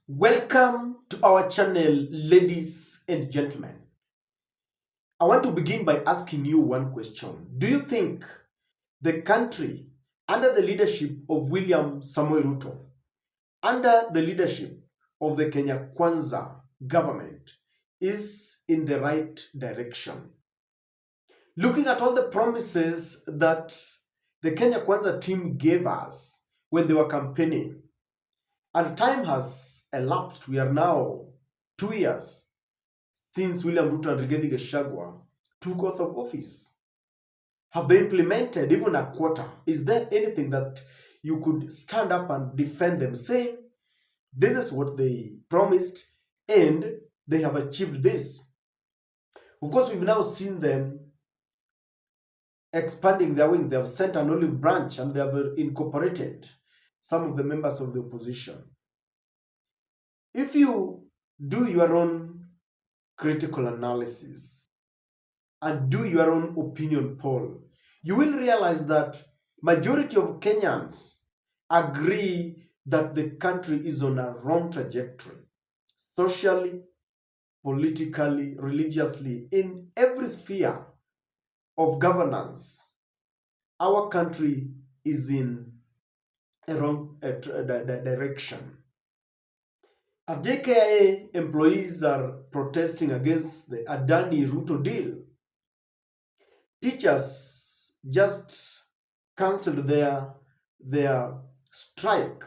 Welcome to our channel, ladies and gentlemen. I want to begin by asking you one question. Do you think the country, under the leadership of William Samoei Ruto, under the leadership of the Kenya Kwanza government, is in the right direction? Looking at all the promises that the Kenya Kwanza team gave us when they were campaigning, and time has elapsed. We are now 2 years since William Ruto and Rigathi Gachagua took oath of office. Have they implemented even a quarter? Is there anything that you could stand up and defend them, saying this is what they promised and they have achieved this? Of course, we've now seen them expanding their wing. They have sent an olive branch and they have incorporated some of the members of the opposition. If you do your own critical analysis and do your own opinion poll, you will realize that majority of Kenyans agree that the country is on a wrong trajectory, socially, politically, religiously, in every sphere of governance. Our country is in a wrong direction. As JKIA employees are protesting against the Adani Ruto deal, teachers just cancelled their strike.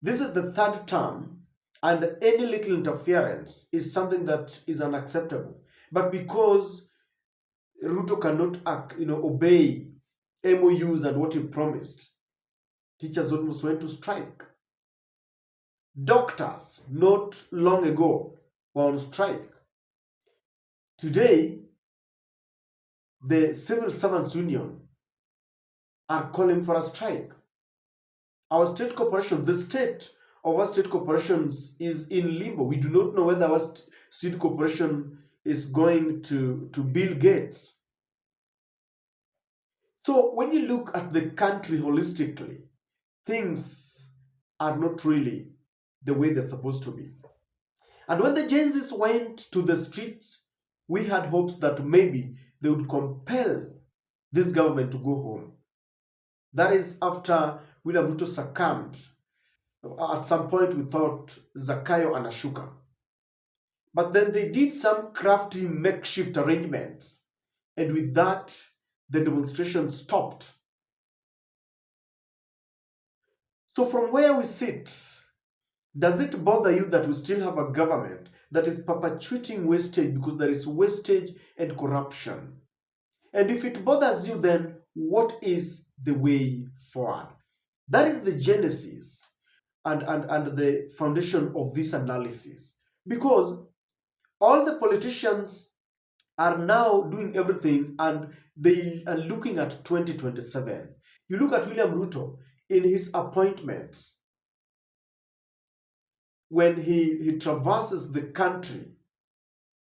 This is the third term, and any little interference is something that is unacceptable. But because Ruto cannot obey MOUs and what he promised, teachers almost went to strike. Doctors not long ago were on strike. Today, the Civil Servants Union are calling for a strike. Our state corporation, the state of our state corporations is in limbo. We do not know whether our state corporation is going to Bill Gates. So when you look at the country holistically, things are not really the way they're supposed to be. And when the Gen Zs went to the streets, we had hopes that maybe they would compel this government to go home. That is after William Ruto succumbed. At some point, we thought Zakayo anashuka. But then they did some crafty makeshift arrangements. And with that, the demonstration stopped. So from where we sit, does it bother you that we still have a government that is perpetuating wastage because there is wastage and corruption? And if it bothers you, then what is the way forward? That is the genesis and the foundation of this analysis. Because all the politicians are now doing everything and they are looking at 2027. You look at William Ruto in his appointments, when he traverses the country,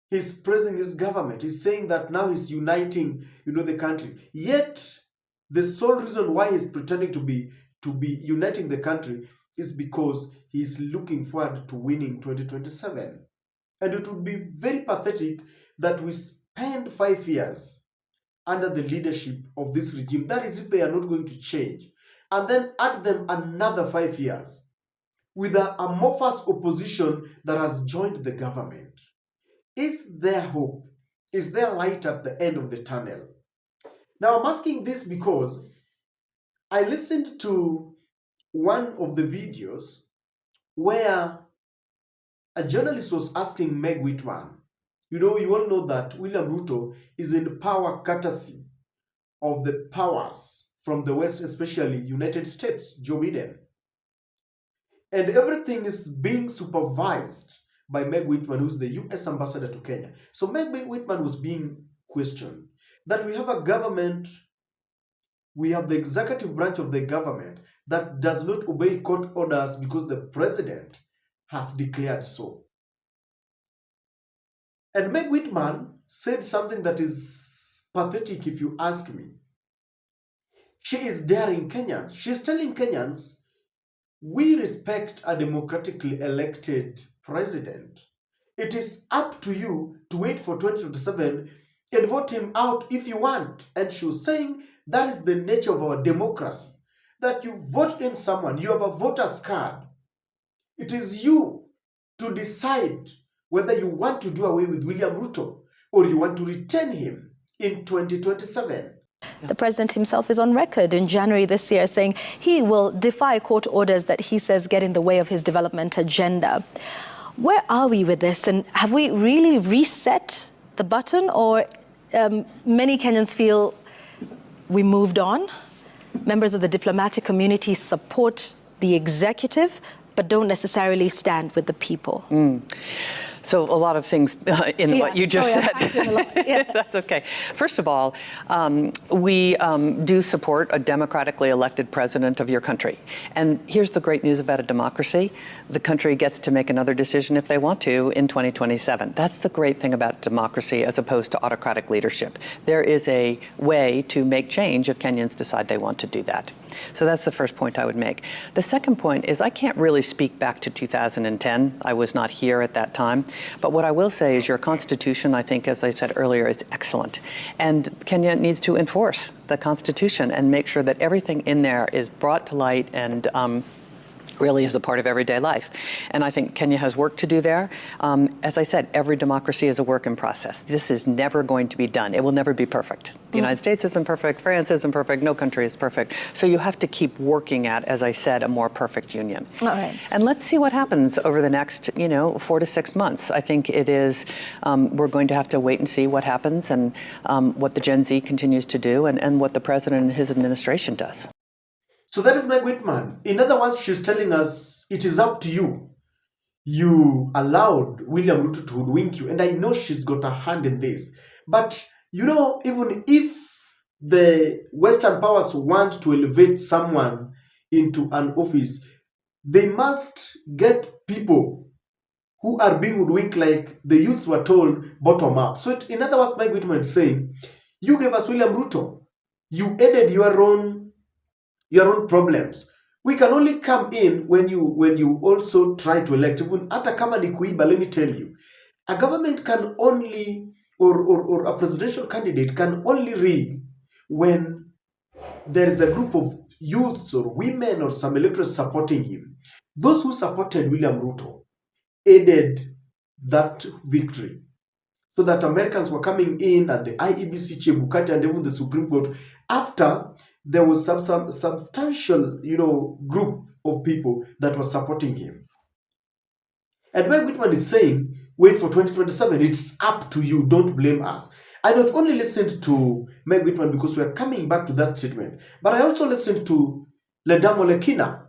he's praising his government. He's saying that now he's uniting, the country. Yet, the sole reason why he's pretending to be uniting the country is because he's looking forward to winning 2027. And it would be very pathetic that we spend 5 years under the leadership of this regime. That is if they are not going to change. And then add them another 5 years with an amorphous opposition that has joined the government. Is there hope? Is there light at the end of the tunnel? Now, I'm asking this because I listened to one of the videos where a journalist was asking Meg Whitman. You all know that William Ruto is in power courtesy of the powers from the West, especially United States, Joe Biden. And everything is being supervised by Meg Whitman, who's the US ambassador to Kenya. So Meg Whitman was being questioned that we have a government, we have the executive branch of the government that does not obey court orders because the president has declared so. And Meg Whitman said something that is pathetic if you ask me. She is daring Kenyans. She's telling Kenyans we respect a democratically elected president. It is up to you to wait for 2027 and vote him out if you want. And she was saying that is the nature of our democracy, that you vote in someone, you have a voter's card. It is you to decide whether you want to do away with William Ruto or you want to retain him in 2027. The president himself is on record in January this year saying he will defy court orders that he says get in the way of his development agenda. Where are we with this? And have we really reset the button, or many Kenyans feel we moved on? Members of the diplomatic community support the executive, but don't necessarily stand with the people. So a lot of things in what you just said. Yeah. That's okay. First of all, we do support a democratically elected president of your country. And here's the great news about a democracy. The country gets to make another decision if they want to in 2027. That's the great thing about democracy as opposed to autocratic leadership. There is a way to make change if Kenyans decide they want to do that. So that's the first point I would make. The second point is I can't really speak back to 2010. I was not here at that time. But what I will say is your Constitution, I think, as I said earlier, is excellent. And Kenya needs to enforce the Constitution and make sure that everything in there is brought to light and really is a part of everyday life. And I think Kenya has work to do there. As I said, every democracy is a work in process. This is never going to be done. It will never be perfect. The United States isn't perfect, France isn't perfect, no country is perfect. So you have to keep working at, as I said, a more perfect union. All right. And let's see what happens over the next, 4 to 6 months. I think it is, we're going to have to wait and see what happens and what the Gen Z continues to do and what the president and his administration does. So that is Meg Whitman. In other words, she's telling us it is up to you. You allowed William Ruto to hoodwink you. And I know she's got a hand in this. But, even if the Western powers want to elevate someone into an office, they must get people who are being hoodwinked like the youths were told bottom up. So in other words, Meg Whitman is saying, you gave us William Ruto. You added your own problems. We can only come in when you also try to elect. Even hata kama ni kuiba, let me tell you, a government can only, or a presidential candidate can only rig when there is a group of youths or women or some electors supporting him. Those who supported William Ruto aided that victory. So that Americans were coming in at the IEBC, Chebukati, and even the Supreme Court after there was some substantial, group of people that were supporting him. And Meg Whitman is saying, wait for 2027. It's up to you. Don't blame us. I not only listened to Meg Whitman because we are coming back to that statement, but I also listened to Ledamo Lekina,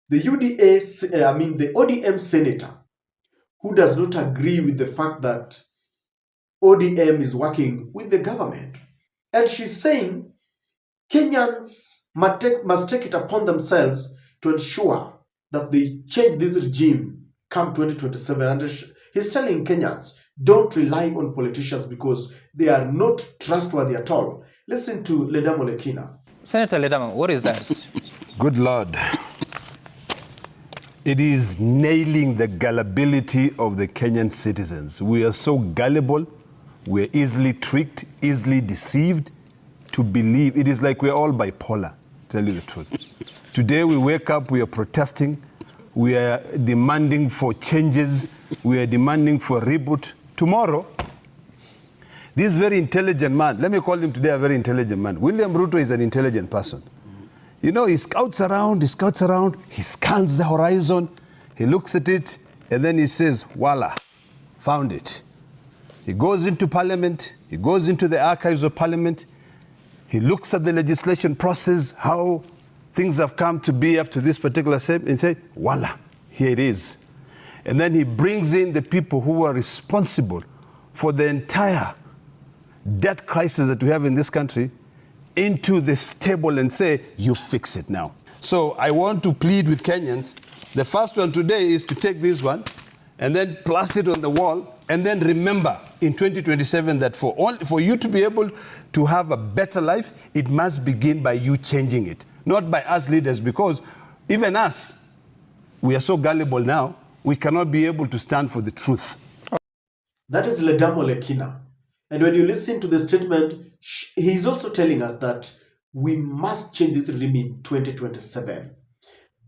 the the ODM senator, who does not agree with the fact that ODM is working with the government. And she's saying Kenyans must take it upon themselves to ensure that they change this regime come 2027. And he's telling Kenyans, don't rely on politicians because they are not trustworthy at all. Listen to Ledamo Lekina. Senator Ledamo, what is that? Good Lord. It is nailing the gullibility of the Kenyan citizens. We are so gullible, we're easily tricked, easily deceived to believe. It is like we're all bipolar, to tell you the truth. Today we wake up, we are protesting, we are demanding for changes, we are demanding for reboot. Tomorrow, this very intelligent man, let me call him today a very intelligent man. William Ruto is an intelligent person. He scouts around, he scans the horizon, he looks at it, and then he says, voila, found it. He goes into Parliament, he goes into the archives of Parliament, he looks at the legislation process, how things have come to be up to this particular step, and says, voila, here it is. And then he brings in the people who are responsible for the entire debt crisis that we have in this country into this table and say, you fix it now. So I want to plead with Kenyans. The first one today is to take this one and then place it on the wall, and then remember in 2027 that for you to be able to have a better life, it must begin by you changing it, not by us leaders, because even us, We are so gullible now, we cannot be able to stand for the truth. That is Ledamo Lekina. And when you listen to the statement, he is also telling us that we must change this regime in 2027.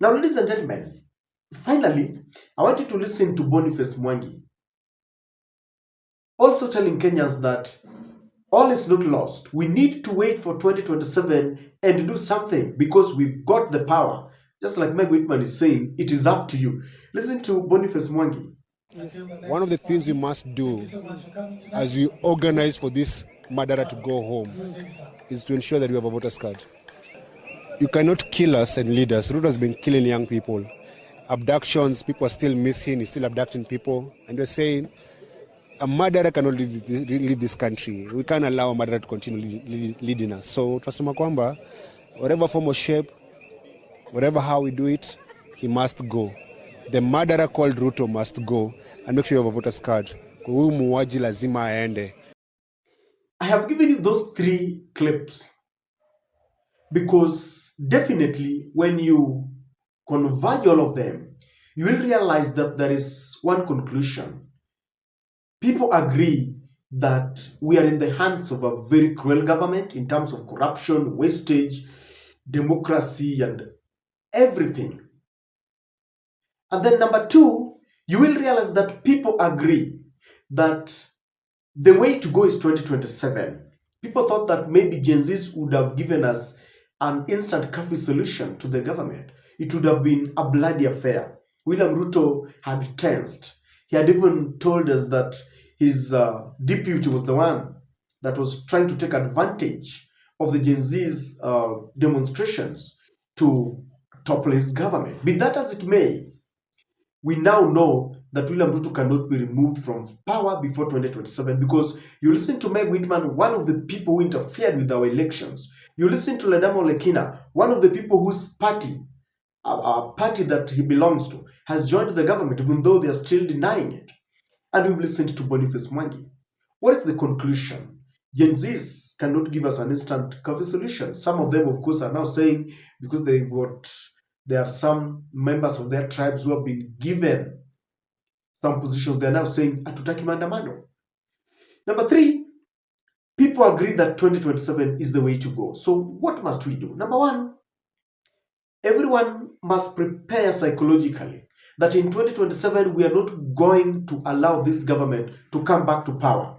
Now, ladies and gentlemen, finally, I want you to listen to Boniface Mwangi, also telling Kenyans that all is not lost. We need to wait for 2027 and do something because we've got the power. Just like Meg Whitman is saying, it is up to you. Listen to Boniface Mwangi. One of the things we must do as we organize for this murderer to go home is to ensure that we have a voter's card. You cannot kill us and lead us. Ruto has been killing young people. Abductions, people are still missing, he's still abducting people. And we're saying a murderer cannot lead this country. We can't allow a murderer to continue leading us. So tunasema kwamba whatever form or shape, whatever how we do it, he must go. The murderer called Ruto must go and make sure you have a voter's card. Huyu muuaji lazima aende. I have given you those 3 clips because definitely when you converge all of them, you will realize that there is one conclusion. People agree that we are in the hands of a very cruel government in terms of corruption, wastage, democracy, and everything. And then number 2, you will realize that people agree that the way to go is 2027. People thought that maybe Gen Zs would have given us an instant curfew solution to the government. It would have been a bloody affair. William Ruto had tensed. He had even told us that his deputy was the one that was trying to take advantage of the Gen Z's demonstrations to topple his government. Be that as it may, we now know that William Ruto cannot be removed from power before 2027 because you listen to Meg Whitman, one of the people who interfered with our elections. You listen to Ledamo Lekina, one of the people whose party, a party that he belongs to, has joined the government even though they are still denying it. And we've listened to Boniface Mwangi. What is the conclusion? Gen Zs cannot give us an instant curfew solution. Some of them, of course, are now saying because there are some members of their tribes who have been given some positions, they're now saying, hatutaki maandamano. Number 3, people agree that 2027 is the way to go. So what must we do? Number 1, everyone must prepare psychologically that in 2027, we are not going to allow this government to come back to power.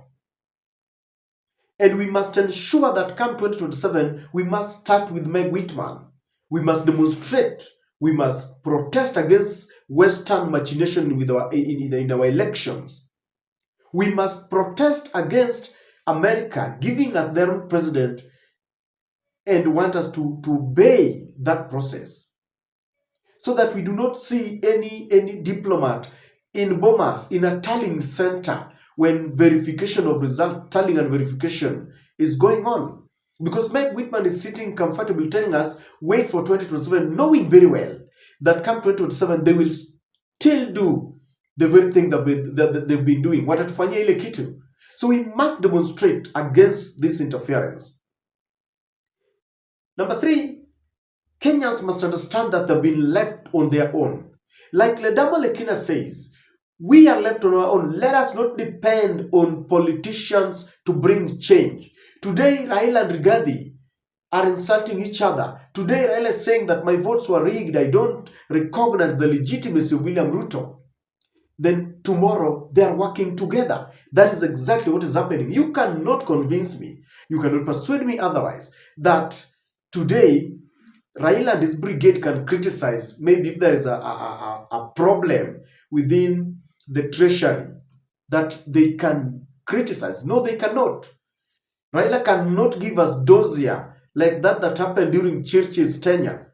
And we must ensure that come 2027, we must start with Meg Whitman. We must demonstrate. We must protest against Western machination with in our elections. We must protest against America giving us their own president and want us to obey that process, so that we do not see any diplomat in Bomas, in a tallying center, when verification of results, tallying and verification is going on. Because Meg Whitman is sitting comfortably telling us, wait for 2027, knowing very well that come 2027, they will still do the very thing that they've been doing. Watatufanyia ile kitu. So we must demonstrate against this interference. Number 3, Kenyans must understand that they've been left on their own. Like Ledamo Lekina says, we are left on our own. Let us not depend on politicians to bring change. Today, Raila and Rigathi are insulting each other. Today, Raila is saying that my votes were rigged. I don't recognize the legitimacy of William Ruto. Then tomorrow, they are working together. That is exactly what is happening. You cannot convince me, you cannot persuade me otherwise, that today, Raila and his brigade can criticize, maybe if there is a problem within the treasury, that they can criticize. No, they cannot. Raila cannot give us dossier like that happened during Churchill's tenure,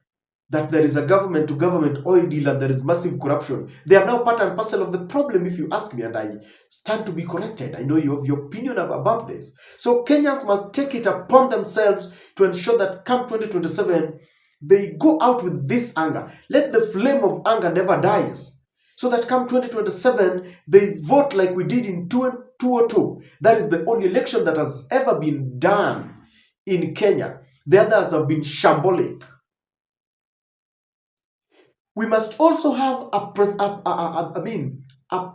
that there is a government-to-government oil deal and there is massive corruption. They are now part and parcel of the problem, if you ask me, and I stand to be corrected. I know you have your opinion about this. So Kenyans must take it upon themselves to ensure that come 2027, they go out with this anger. Let the flame of anger never dies. So that come 2027, they vote like we did in 2002. That is the only election that has ever been done in Kenya. The others have been shambolic. we must also have a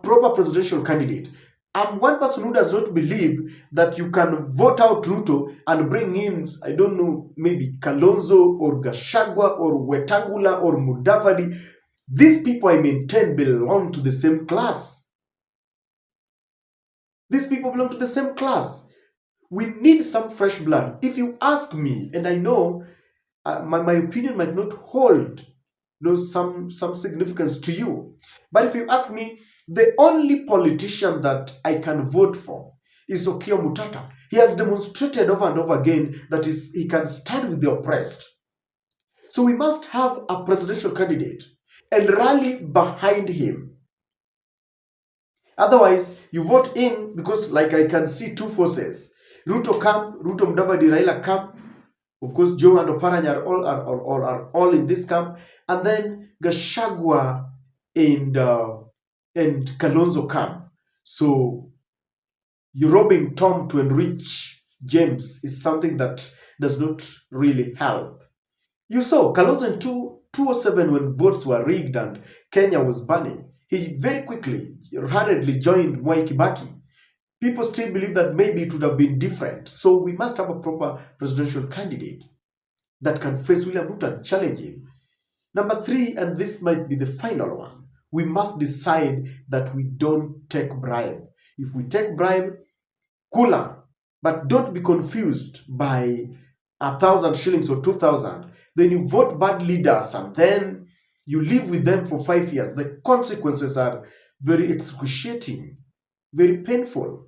proper presidential candidate. I'm one person who does not believe that you can vote out Ruto and bring in, I don't know, maybe Kalonzo or Gachagua or Wetangula or Mudavadi. These people, I maintain, belong to the same class. These people belong to the same class. We need some fresh blood. If you ask me, and I know my opinion might not hold some significance to you, but if you ask me, the only politician that I can vote for is Okiya Mutata. He has demonstrated over and over again that he can stand with the oppressed. So we must have a presidential candidate and rally behind him. Otherwise, you vote in because, like, I can see two forces. Ruto camp, Ruto Mudavadi, Raila camp. Of course, Joe and Oparanya are all in this camp. And then Gachagua and Kalonzo camp. So you robbing Tom to enrich James is something that does not really help. You saw Kalonzo in 2007 when votes were rigged and Kenya was burning. He very quickly, hurriedly joined Mwai Kibaki. People still believe that maybe it would have been different. So we must have a proper presidential candidate that can face William Ruto and challenge him. Number 3, and this might be the final one, we must decide that we don't take bribe. If we take bribe, cooler, but don't be confused by 1,000 shillings or 2,000. Then you vote bad leaders and then you live with them for 5 years. The consequences are very excruciating, very painful.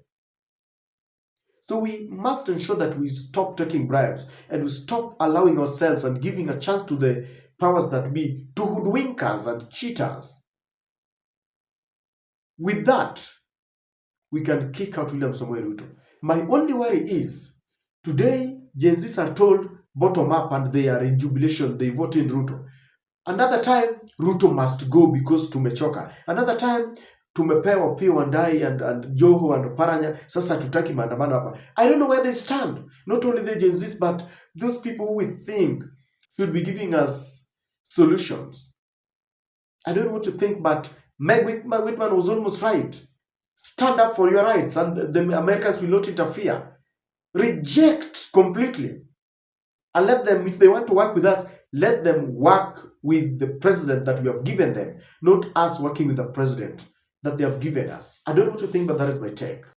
So we must ensure that we stop taking bribes and we stop allowing ourselves and giving a chance to the powers that be to hoodwinkers and cheaters. With that, we can kick out William Samoei Ruto. My only worry is, today, Gen Zs are told bottom up and they are in jubilation, they vote in Ruto. Another time, Ruto must go because tumechoka. Another time, tumepewa Opiyo Wandayi and Joho and Oparanya, sasa tutaki maandamano hapa. I don't know where they stand. Not only the Gen Zs, but those people who we think should be giving us solutions. I don't know what to think, but Meg Whitman was almost right. Stand up for your rights and the Americans will not interfere. Reject completely. And let them, if they want to work with us, let them work with the president that we have given them, not us working with the president that they have given us. I don't know what to think, but that is my take.